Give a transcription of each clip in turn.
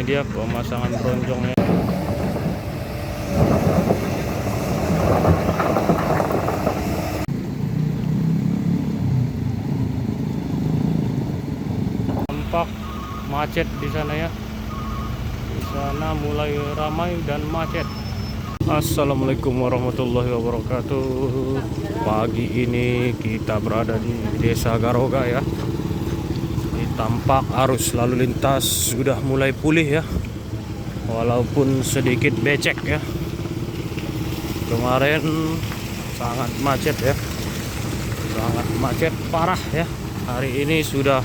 dia pemasangan bronjongnya. Tampak macet di sana ya. Di sana mulai ramai dan macet. Assalamualaikum warahmatullahi wabarakatuh. Pagi ini kita berada di Desa Garoga ya. Tampak arus lalu lintas sudah mulai pulih ya, walaupun sedikit becek ya. Kemarin sangat macet ya, sangat macet parah ya. Hari ini sudah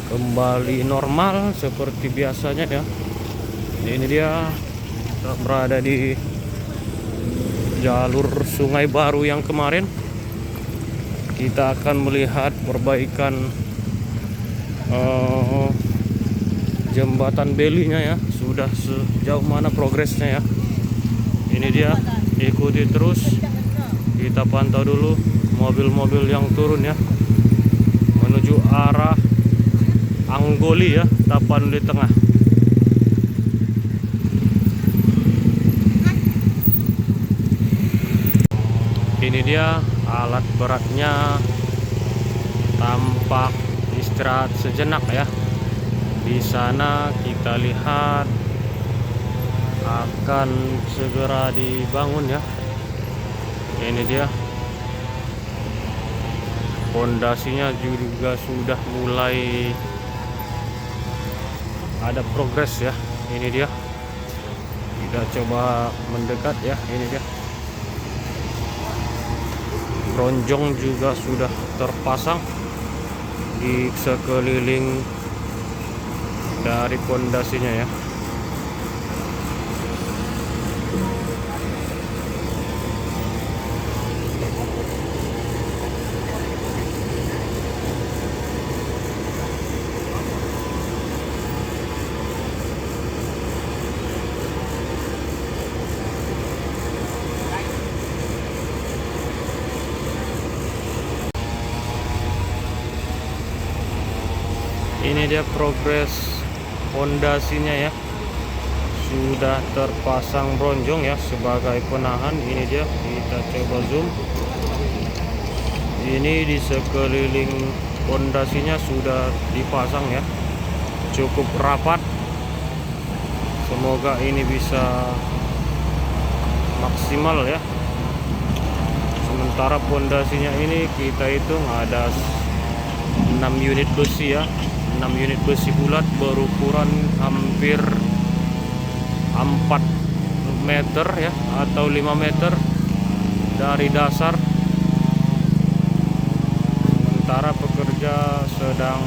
kembali normal seperti biasanya ya. Ini dia, kita berada di jalur Sungai Baru yang kemarin. Kita akan melihat perbaikan jembatan Belinya ya, sudah sejauh mana progresnya ya. Ini dia, ikuti terus, kita pantau dulu mobil-mobil yang turun ya, menuju arah Anggoli ya, Tapanuli Tengah. Ini dia, alat beratnya tampak istirahat sejenak ya. Di sana kita lihat akan segera dibangun ya. Ini dia, pondasinya juga sudah mulai ada progres ya. Ini dia, kita coba mendekat ya. Ini dia, bronjong juga sudah terpasang di sekeliling dari pondasinya ya. Ini dia progres pondasinya ya, sudah terpasang bronjong ya sebagai penahan. Ini dia, kita coba zoom. Ini di sekeliling pondasinya sudah dipasang ya, cukup rapat. Semoga ini bisa maksimal ya. Sementara pondasinya ini kita hitung ada 6 unit besi ya, 6 unit besi bulat berukuran hampir 4 meter ya, atau 5 meter dari dasar. Sementara pekerja sedang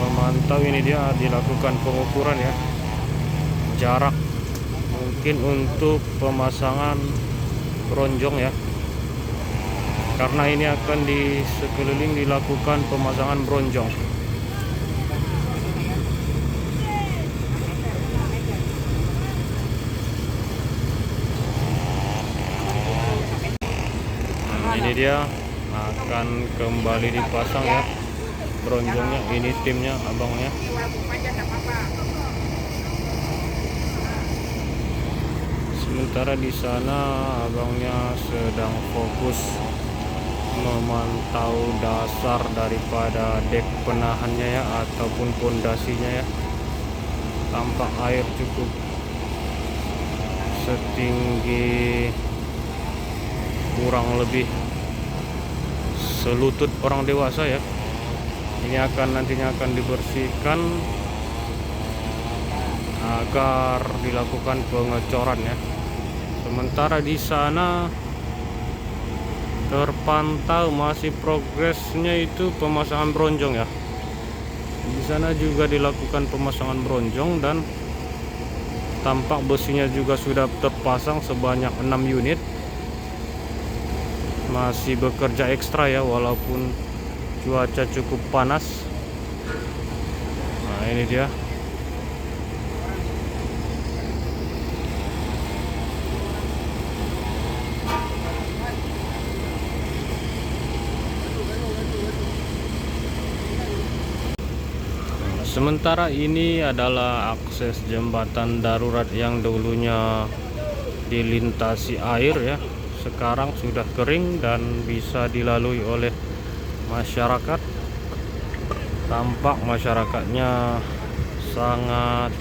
memantau. Ini dia, dilakukan pengukuran ya, jarak mungkin untuk pemasangan bronjong ya, karena ini akan di sekeliling dilakukan pemasangan bronjong. Ini dia, akan kembali dipasang ya bronjongnya. Ini timnya abangnya. Sementara di sana abangnya sedang fokus memantau dasar daripada dek penahannya ya, ataupun pondasinya ya. Tampak air cukup setinggi kurang lebih selutut orang dewasa ya. Ini nantinya akan dibersihkan agar dilakukan pengecoran ya. Sementara di sana terpantau masih progresnya itu pemasangan bronjong ya. Di sana juga dilakukan pemasangan bronjong dan tampak besinya juga sudah terpasang sebanyak 6 unit. Masih bekerja ekstra ya, walaupun cuaca cukup panas. Nah ini dia, Sementara ini adalah akses jembatan darurat yang dulunya dilintasi air ya, sekarang sudah kering dan bisa dilalui oleh masyarakat. Tampak masyarakatnya sangat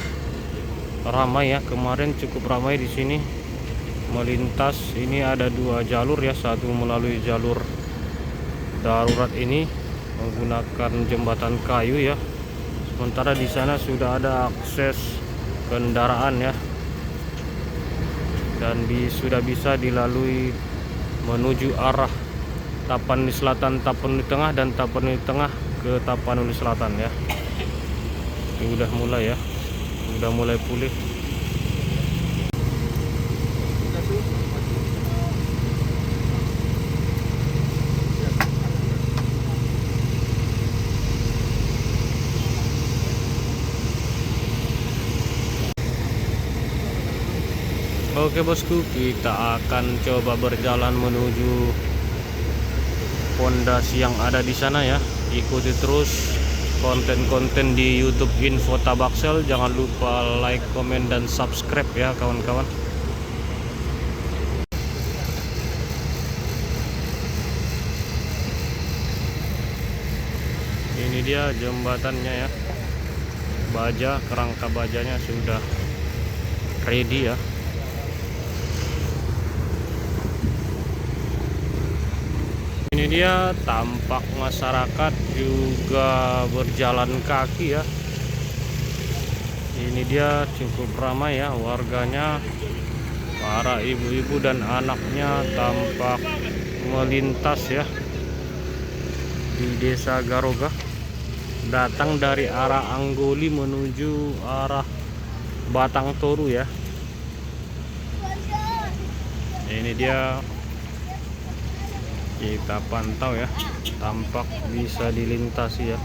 ramai ya, kemarin cukup ramai di sini melintas. Ini ada dua jalur ya, satu melalui jalur darurat ini menggunakan jembatan kayu ya. Sementara di sana sudah ada akses kendaraan ya, dan sudah bisa dilalui menuju arah Tapanuli Selatan, Tapanuli Tengah, dan Tapanuli Tengah ke Tapanuli Selatan ya. Ini udah mulai ya, udah mulai pulih. Oke bosku, kita akan coba berjalan menuju pondasi yang ada di sana ya. Ikuti terus konten-konten di YouTube Info Tabaksel. Jangan lupa like, komen, dan subscribe ya kawan-kawan. Ini dia jembatannya ya. Baja, kerangka bajanya sudah ready ya. Ini dia tampak masyarakat juga berjalan kaki ya. Ini dia cukup ramai ya warganya. Para ibu-ibu dan anaknya tampak melintas ya di Desa Garoga, datang dari arah Anggoli menuju arah Batang Toru ya. Ini dia, kita pantau ya, tampak bisa dilintasi ya.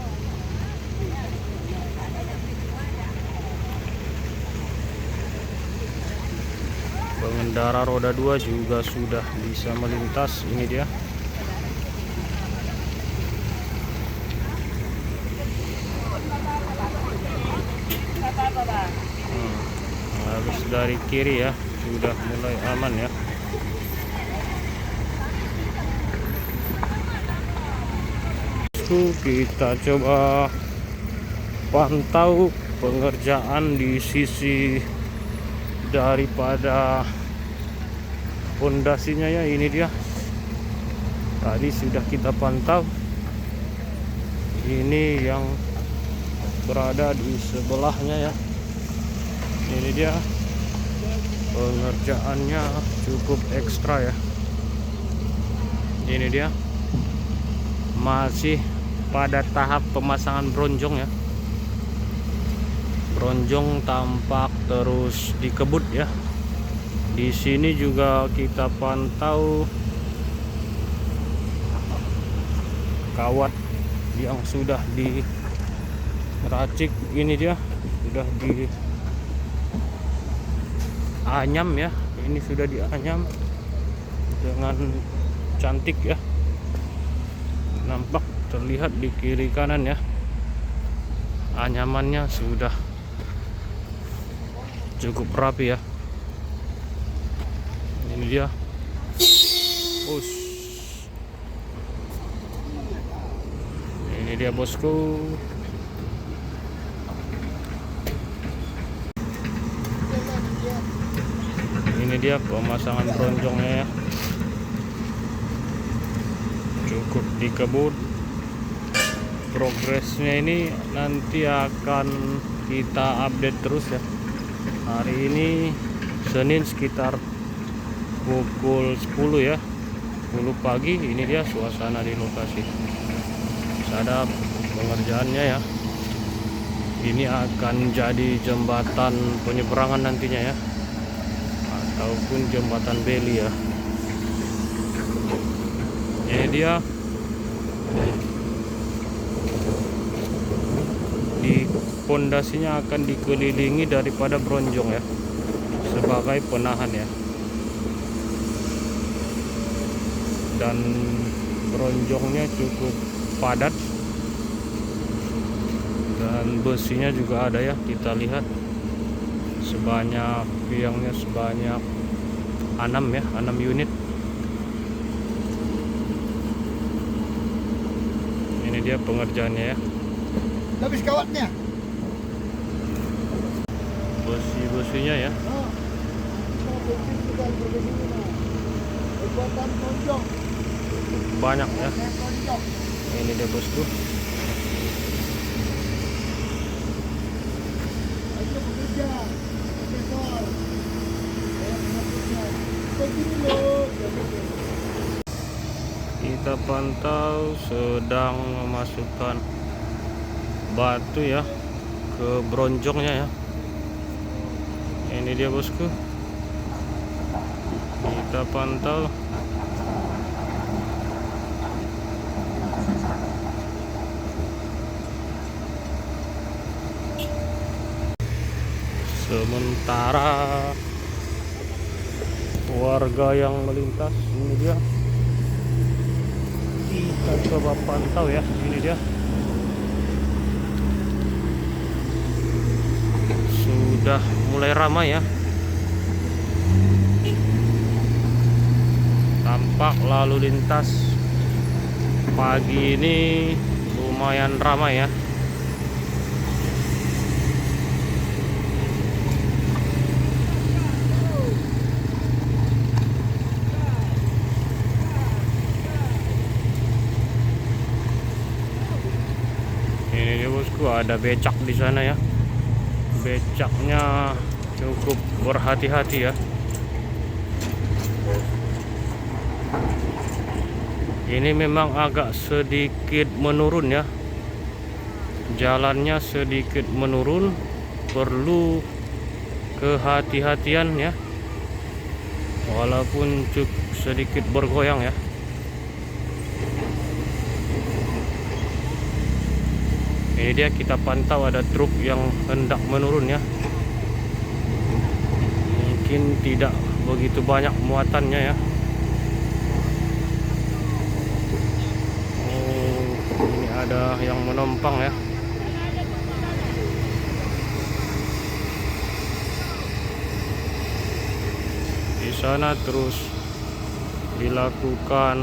Pengendara roda 2 juga sudah bisa melintas. Ini dia. Harus dari kiri ya, sudah mulai aman ya. Kita coba pantau pengerjaan di sisi daripada pondasinya ya. Ini dia, tadi sudah kita pantau. Ini yang berada di sebelahnya ya. Ini dia, pengerjaannya cukup ekstra ya. Ini dia, masih pada tahap pemasangan bronjong ya. Bronjong tampak terus dikebut ya. Di sini juga kita pantau kawat yang sudah diracik. Ini dia, sudah di anyam ya. Ini sudah dianyam dengan cantik ya. Nampak terlihat di kiri kanan ya, anyamannya sudah cukup rapi ya. Ini dia. Ini dia bosku. Ini dia pemasangan bronjongnya ya, cukup dikebut. Progresnya ini nanti akan kita update terus ya. Hari ini Senin sekitar pukul 10 ya, 10 pagi. Ini dia suasana di lokasi. Ada pengerjaannya ya. Ini akan jadi jembatan penyeberangan nantinya ya, ataupun jembatan beli ya. Ini dia, di pondasinya akan dikelilingi daripada bronjong ya, sebagai penahan ya. Dan bronjongnya cukup padat Dan besinya juga ada ya, kita lihat sebanyak biangnya sebanyak 6 ya, 6 unit. Ini dia pengerjaannya ya. Habis kawatnya. Besi-besinya ya. Banyak ya. Ini dia bosku. Kita pantau sedang memasukkan batu ya ke bronjongnya ya. Ini dia bosku. Kita pantau. Sementara warga yang melintas, ini dia. Kita coba pantau ya, ini dia. Sudah mulai ramai ya. Tampak lalu lintas pagi ini lumayan ramai ya. Ini dia bosku, ada becak di sana ya. Becaknya cukup berhati-hati ya. Ini memang agak sedikit menurun ya. Jalannya sedikit menurun, perlu kehati-hatian ya. Walaupun cukup sedikit bergoyang ya. Ini dia, kita pantau ada truk yang hendak menurun ya. Mungkin tidak begitu banyak muatannya ya. Oh, ini ada yang menumpang ya. Di sana terus dilakukan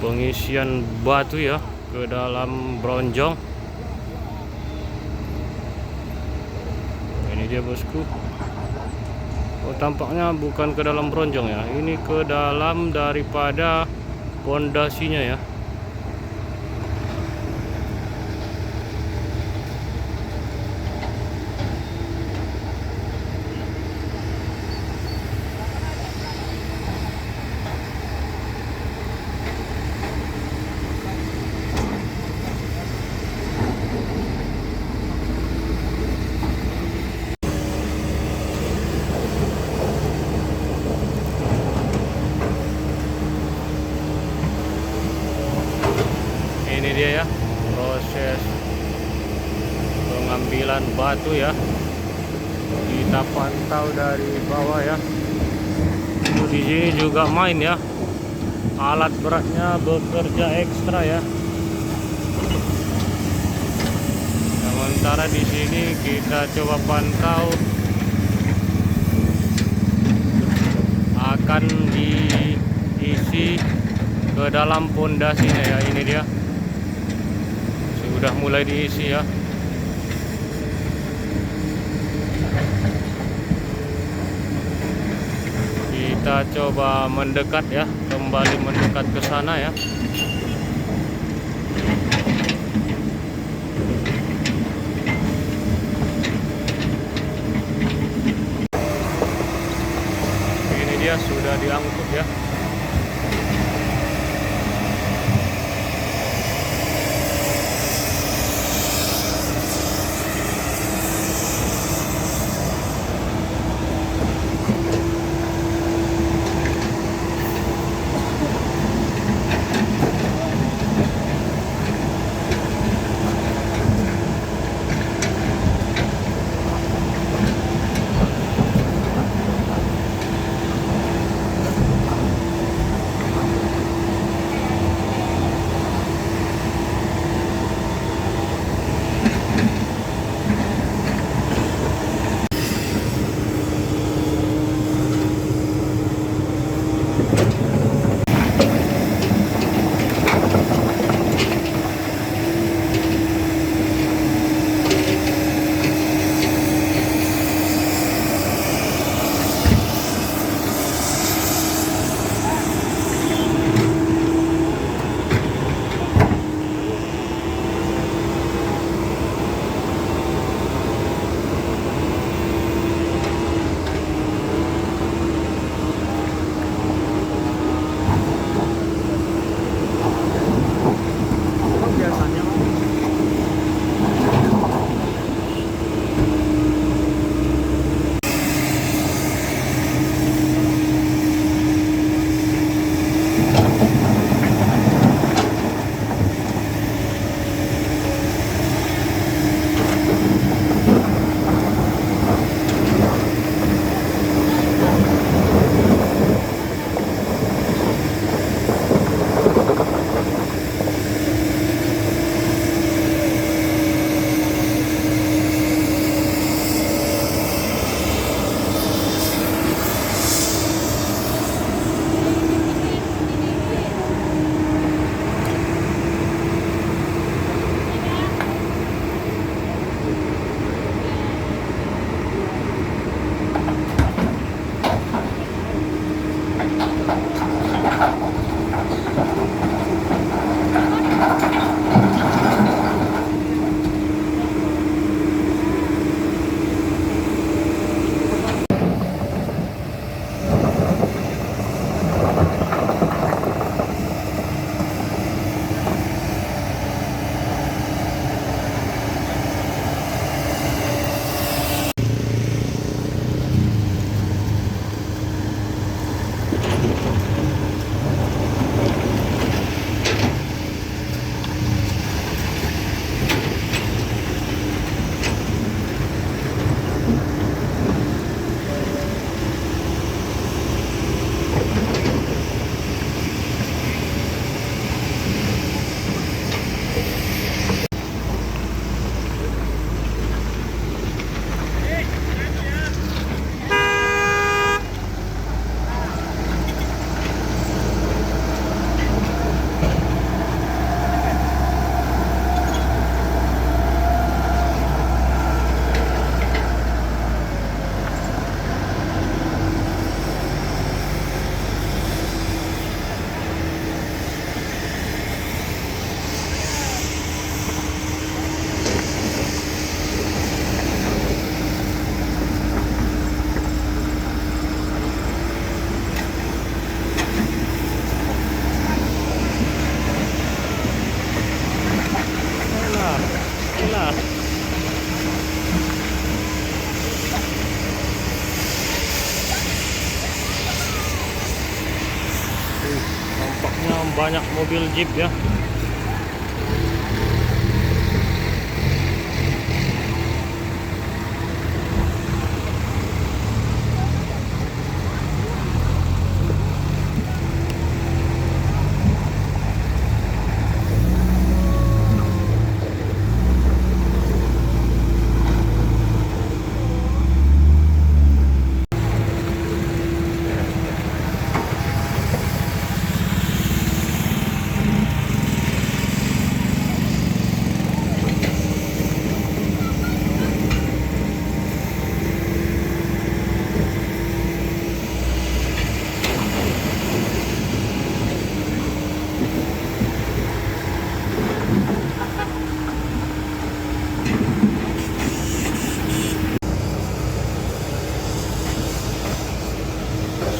pengisian batu ya ke dalam bronjong. Ini dia bosku. Oh, tampaknya bukan ke dalam bronjong ya. Ini ke dalam daripada pondasinya ya. Ini dia ya, proses pengambilan batu ya. Kita pantau dari bawah ya. Di sini juga main ya. Alat beratnya bekerja ekstra ya. Sementara di sini kita coba pantau akan diisi ke dalam pondasinya ya. Ini dia. Sudah mulai diisi ya. Kita coba mendekat ya, kembali mendekat ke sana ya. Ini dia, sudah diangkut ya. Nah, nampaknya banyak mobil jeep ya.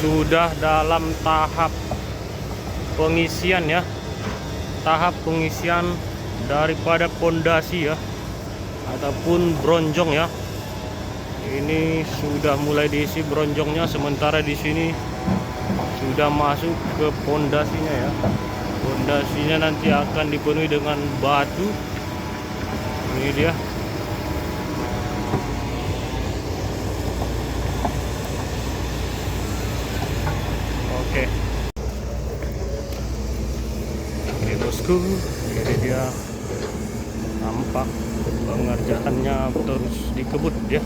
Sudah dalam tahap pengisian ya, tahap pengisian daripada pondasi ya, ataupun bronjong ya. Ini sudah mulai diisi bronjongnya, sementara di sini sudah masuk ke pondasinya ya. Pondasinya nanti akan dipenuhi dengan batu. Ini dia. Oke. Oke bosku, ini dia tampak pengerjaannya terus dikebut ya.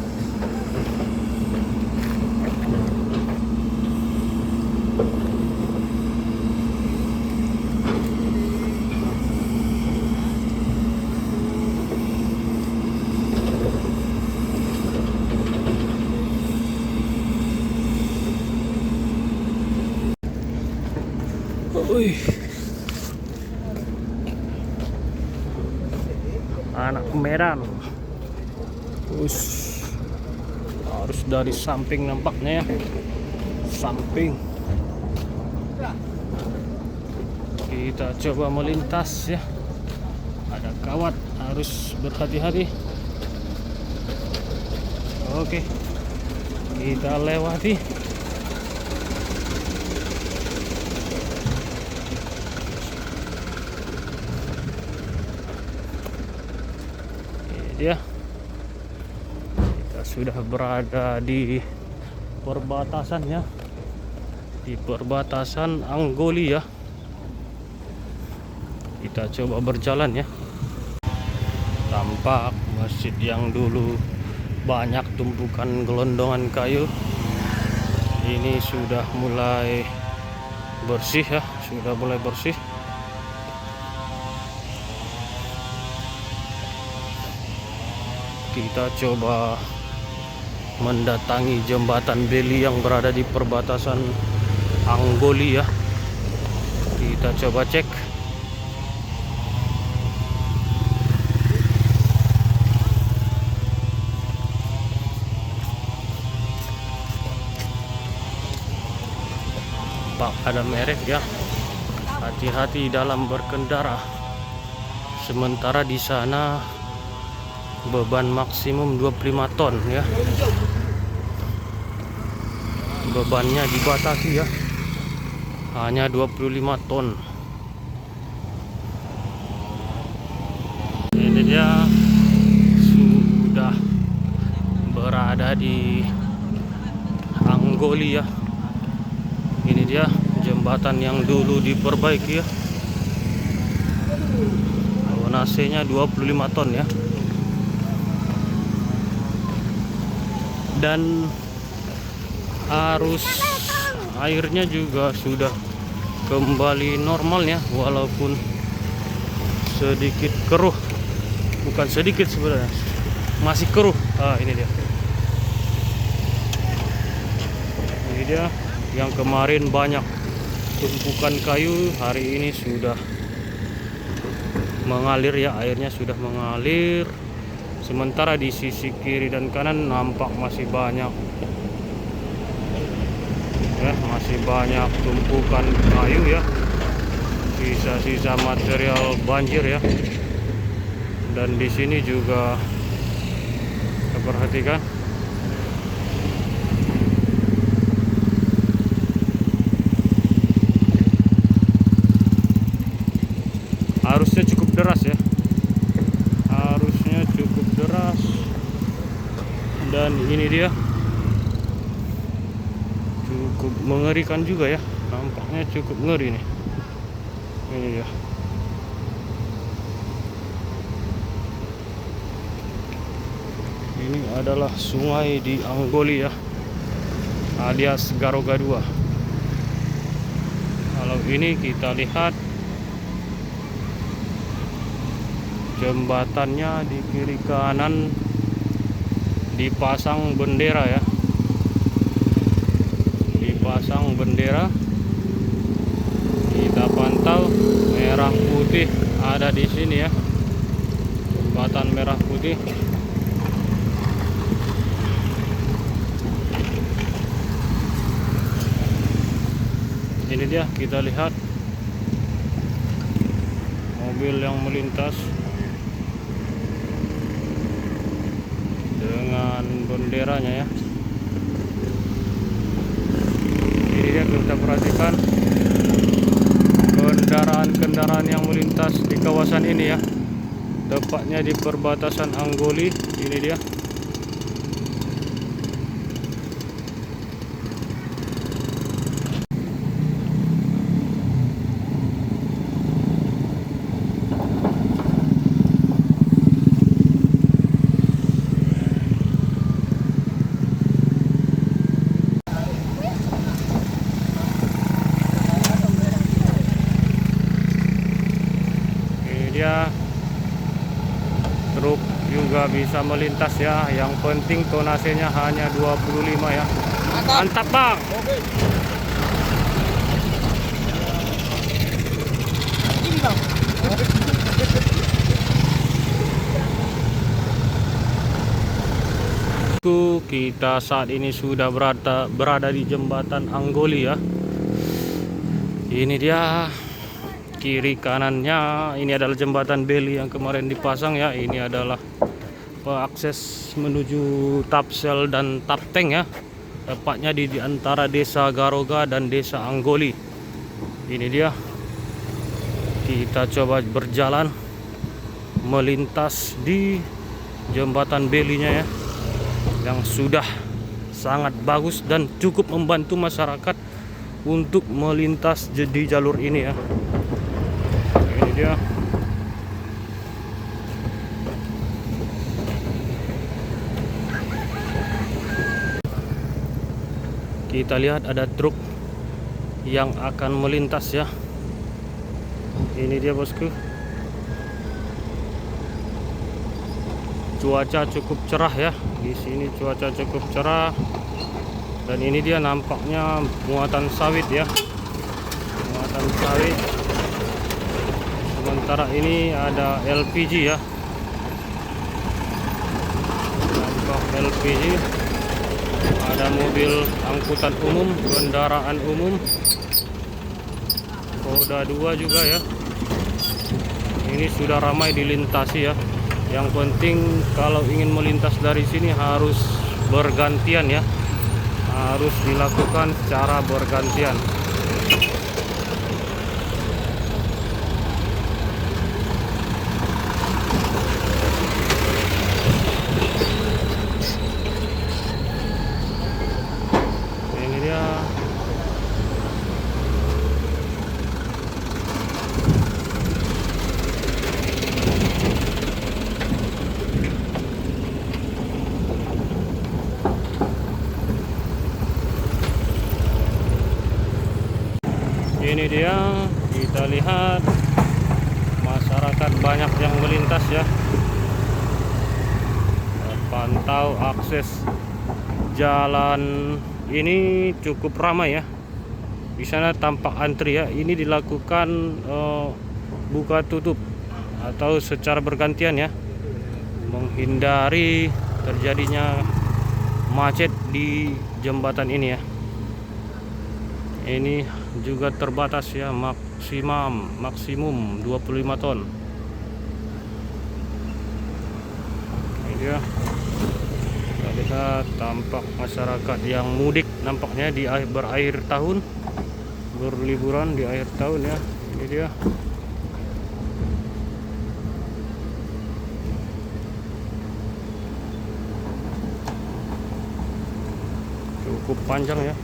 Wih, anak Medan. Harus dari samping nampaknya ya, samping. Kita coba melintas ya, ada kawat, harus berhati-hati. Oke, kita lewati. Ya, kita sudah berada di perbatasan ya, di perbatasan Anggoli ya. Kita coba berjalan ya. Tampak masjid yang dulu banyak tumpukan gelondongan kayu, ini sudah mulai bersih ya, sudah mulai bersih. Kita coba mendatangi jembatan Beli yang berada di perbatasan Anggoli ya. Kita coba cek. Pak, ada merek ya. Hati-hati dalam berkendara. Sementara di sana beban maksimum 25 ton ya. Bebannya dibatasi ya. Hanya 25 ton. Ini dia sudah berada di Anggoli ya. Ini dia jembatan yang dulu diperbaiki ya. Tonasenya 25 ton ya. Dan arus airnya juga sudah kembali normalnya, walaupun sedikit keruh. Bukan sedikit sebenarnya, masih keruh. Ini dia. Ini dia yang kemarin banyak tumpukan kayu, hari ini sudah mengalir ya, airnya sudah mengalir. Sementara di sisi kiri dan kanan nampak masih banyak ya, masih banyak tumpukan kayu ya, sisa-sisa material banjir ya. Dan di sini juga kita perhatikan arusnya cukup deras ya, arusnya cukup deras. Dan ini dia cukup mengerikan juga ya, nampaknya cukup ngeri nih. Ini dia. Ini adalah sungai di Anggoli ya, alias Garoga 2. Kalau ini kita lihat jembatannya di kiri kanan dipasang bendera ya, dipasang bendera. Kita pantau merah putih ada di sini ya, jembatan merah putih. Ini dia, kita lihat mobil yang melintas dengan benderanya ya. Ini dia, kita perhatikan kendaraan-kendaraan yang melintas di kawasan ini ya, tepatnya di perbatasan Anggoli. Ini dia. Dia truk juga bisa melintas ya, yang penting tonasenya hanya 25 ya. Mantap bang. Kita saat ini sudah berada di jembatan Anggoli ya. Ini dia kiri kanannya, ini adalah jembatan beli yang kemarin dipasang ya. Ini adalah akses menuju Tapsel dan Tapteng ya, tepatnya di antara desa Garoga dan desa Anggoli. Ini dia, kita coba berjalan melintas di jembatan belinya ya, yang sudah sangat bagus dan cukup membantu masyarakat untuk melintas di jalur ini ya. Ini dia. Kita lihat ada truk yang akan melintas ya. Ini dia bosku. Cuaca cukup cerah ya. Di sini cuaca cukup cerah. Dan ini dia nampaknya muatan sawit ya, muatan sawit. Sementara ini ada LPG ya, nampak LPG. Ada mobil angkutan umum, kendaraan umum, roda 2 juga ya. Ini sudah ramai dilintasi ya. Yang penting kalau ingin melintas dari sini harus bergantian ya, harus dilakukan secara bergantian. Ini dia. Ini dia, kita lihat masyarakat banyak yang melintas ya. Pantau akses jalan ini cukup ramai ya. Di sana tampak antri ya. Ini dilakukan buka tutup atau secara bergantian ya, menghindari terjadinya macet di jembatan ini ya. Ini juga terbatas ya, maksimum 25 ton. Ini dia. Kita lihat tampak masyarakat yang mudik nampaknya di berakhir tahun, berliburan di akhir tahun ya. Ini dia. Cukup panjang ya.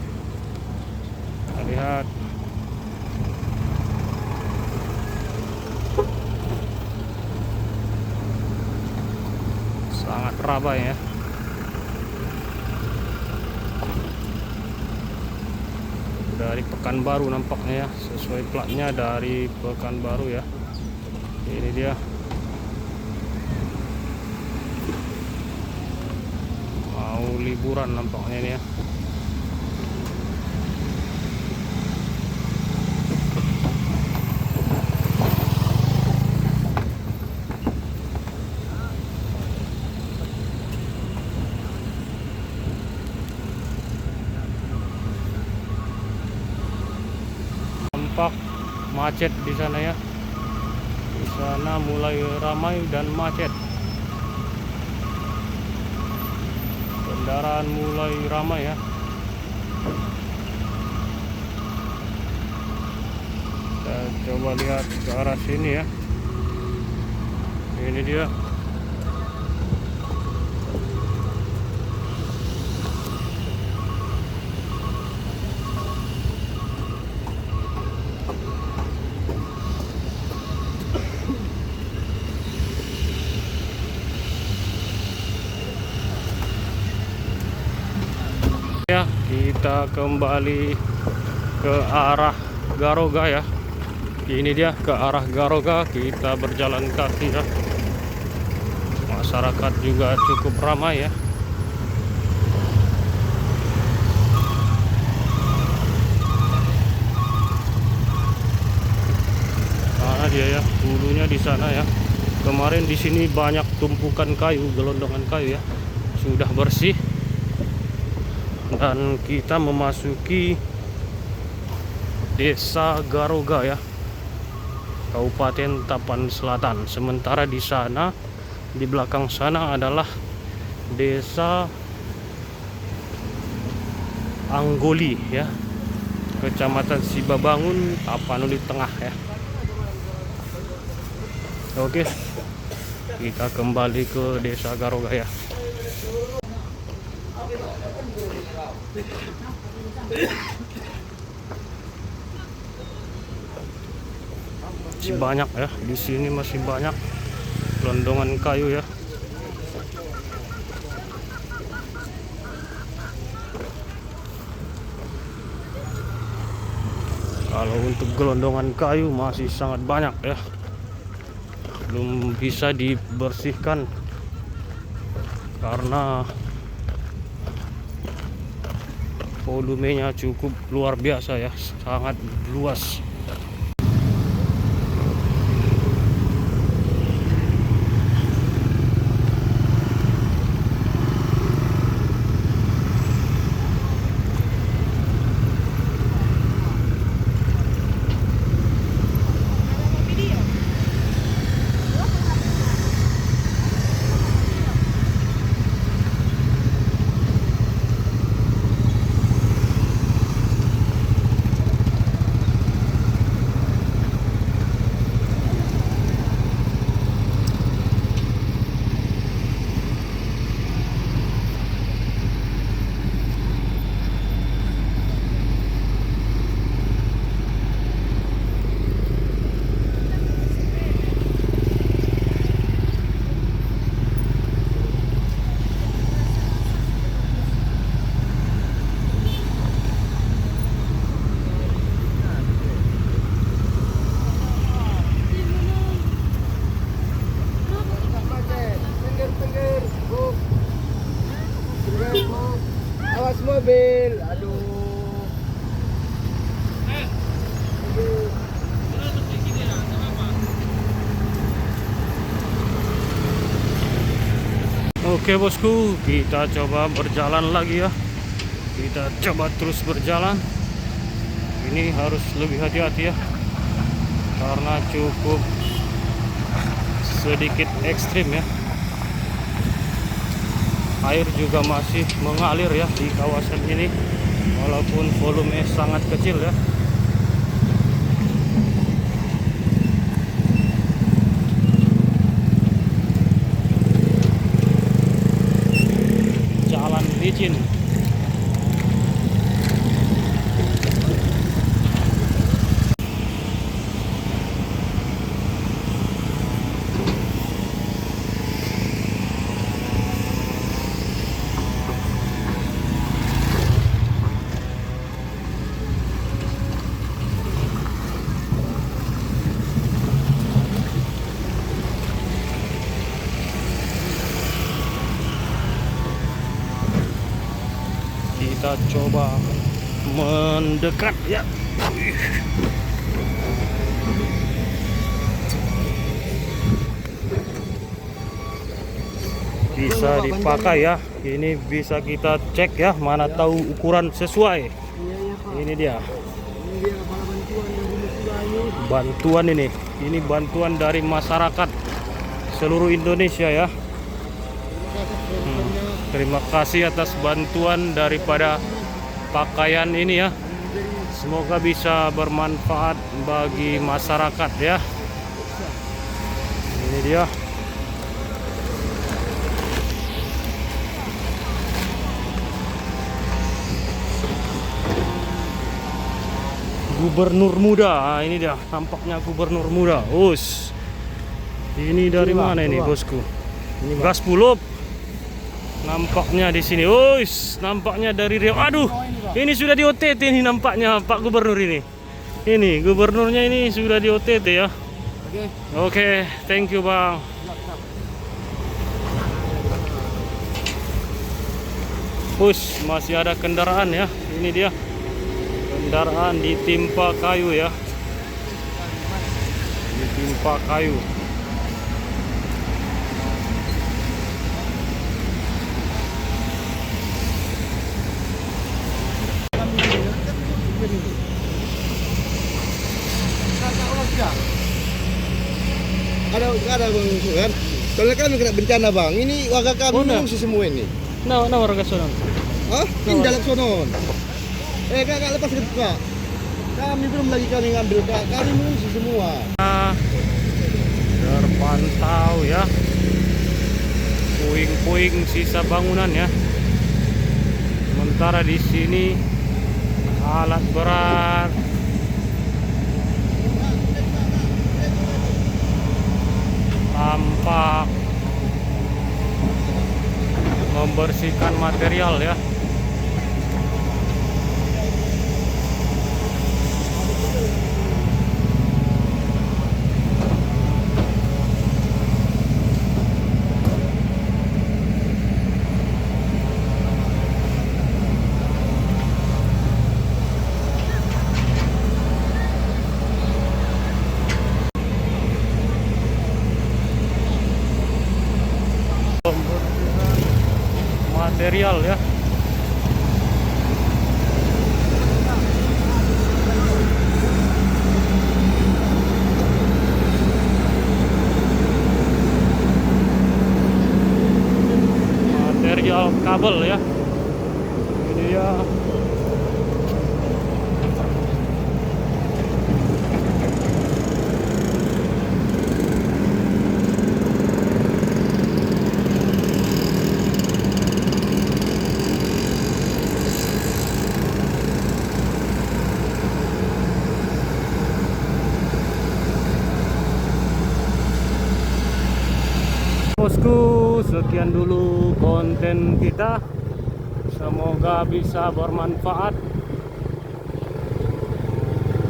Kita lihat. Sangat ramai ya. Dari Pekanbaru nampaknya ya, sesuai platnya dari Pekanbaru ya. Ini dia. Mau liburan nampaknya ini ya. Tampak macet di sana ya. Di sana mulai ramai dan macet. Kendaraan mulai ramai ya. Kita coba lihat ke arah sini ya. Ini dia. Ya, kita kembali ke arah Garoga ya. Ini dia ke arah Garoga, kita berjalan kaki ya. Masyarakat juga cukup ramai ya. Karena dia ya, hulunya di sana ya. Kemarin di sini banyak tumpukan kayu, gelondongan kayu ya. Sudah bersih. Dan kita memasuki Desa Garoga ya, Kabupaten Tapan Selatan. Sementara di sana, di belakang sana adalah Desa Anggoli ya, Kecamatan Sibabangun, Tapanuli Tengah ya. Oke, kita kembali ke Desa Garoga ya. Masih banyak ya, di sini masih banyak gelondongan kayu ya. Kalau untuk gelondongan kayu masih sangat banyak ya, belum bisa dibersihkan karena volumenya cukup luar biasa ya, sangat luas. Awas mobil, aduh. Oke bosku, kita coba berjalan lagi ya. Kita coba terus berjalan. Ini harus lebih hati-hati ya, karena cukup sedikit ekstrim ya. Air juga masih mengalir ya di kawasan ini, walaupun volume sangat kecil ya. Jalan licin. Kita coba mendekat ya. Bisa dipakai ya. Ini bisa kita cek ya, mana tahu ukuran sesuai. Ini dia. Bantuan ini. Ini bantuan dari masyarakat seluruh Indonesia ya. Terima kasih atas bantuan daripada pakaian ini ya. Semoga bisa bermanfaat bagi masyarakat ya. Ini dia. Gubernur muda. Nah, ini dia tampaknya gubernur muda. Us. Ini dari mana ini bosku? Ini Gaspulop. Nampaknya di sini. Us, nampaknya dari Riau. Aduh, ini sudah di OTT ini nampaknya Pak Gubernur ini. Ini gubernurnya ini sudah di OTT ya. Oke, thank you Bang. Us, masih ada kendaraan ya. Ini dia. Kendaraan ditimpa kayu ya. Ditimpa kayu. Ada bang kan? Soalnya kami kena bencana bang. Ini warga kami mengungsi semua ini. Nah, warga sono. Hah? Ini jalan sono. Kak lepas ke kak. Kami belum lagi kami ngambil kak. Kami mengungsi semua. Terpantau ya. Puing-puing sisa bangunan ya. Sementara di sini alat berat tampak membersihkan material ya. material ya. Material kabel ya. Ini dia. Bosku, sekian dulu konten kita. Semoga bisa bermanfaat.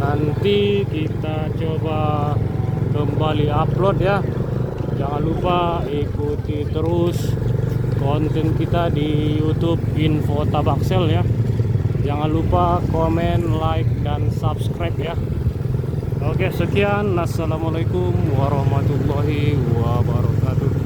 Nanti kita coba kembali upload ya. Jangan lupa ikuti terus konten kita di YouTube Info Tabaksel ya. Jangan lupa komen, like, dan subscribe ya. Oke, sekian. Assalamualaikum warahmatullahi wabarakatuh.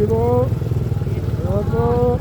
Bu. Bu.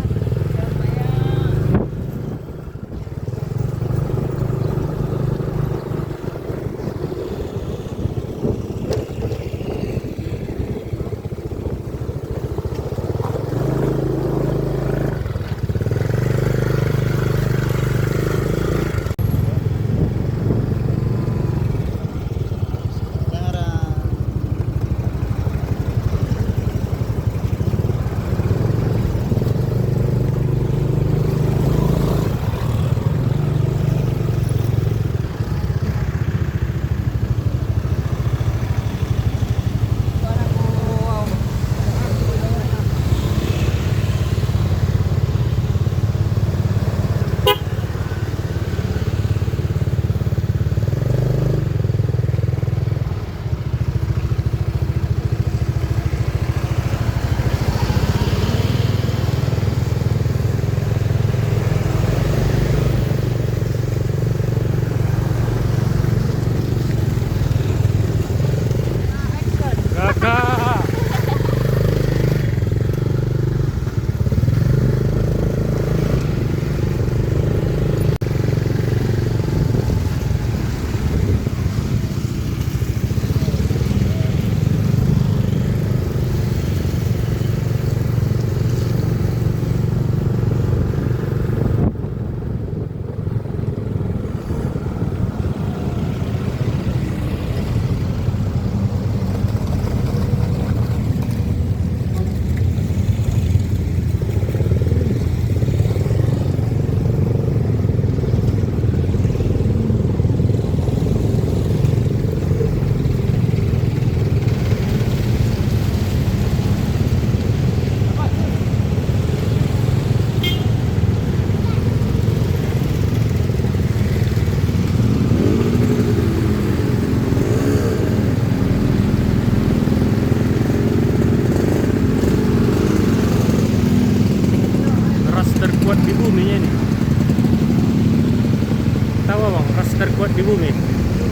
terkuat di bumi.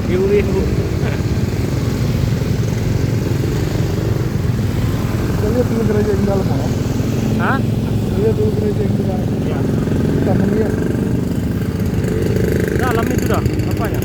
Di bumi. Lihat dulu gereja yang dalam, oh. Hah? Lihat dulu gereja yang di dalam. Ya. Kita melihat. Dalam itu dah, apanya?